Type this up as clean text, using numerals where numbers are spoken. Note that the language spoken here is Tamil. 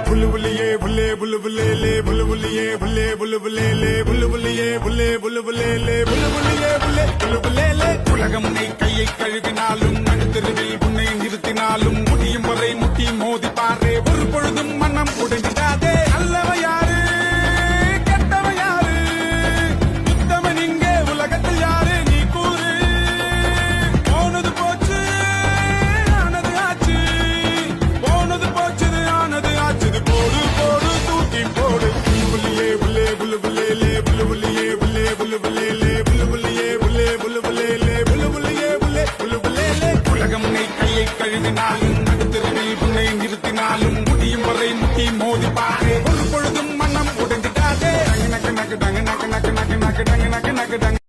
बुलबुलिए बुले बुलबुले ले बुलबुलिए बुले बुलबुले ले बुलबुलिए बुले बुलबुले ले बुलबुलिए बुले बुलबुले ले உலகம் உன்னை கையை கழுவினாலும் நடுத்தெருவில் உன்னை நிறுத்தினாலும் முடியும் வரை முட்டி மோதி பாரே ஒரு பொழுதும் மனம் உடைஞ்சிடாதே அல்லவ யாரு கெட்டவ யாரு உத்தமன் இங்கே உலகத்தில் யாரு நீ கூறு போனது போச்சு ஆனது ஆச்சு போனது போச்சுது ஆனது ஆச்சுது போடு போடு தூக்கி போடு புல்லுபுல்லியே புல்லே புல்லுபுல்லே லே புல்லுபுல்லியே புல்லே புல்லுபுல்லே லே புல்லுபுல்லியே புல்லே புல்லுபுல்லே லே புல்லுபுல்லியே புல்லே புல்லுபுல்லே லே உலகம் உன்னை கையை கழுவினாலும் நடுத்தெருவில் உன்னை நிறுத்தினாலும் முடியும் வரை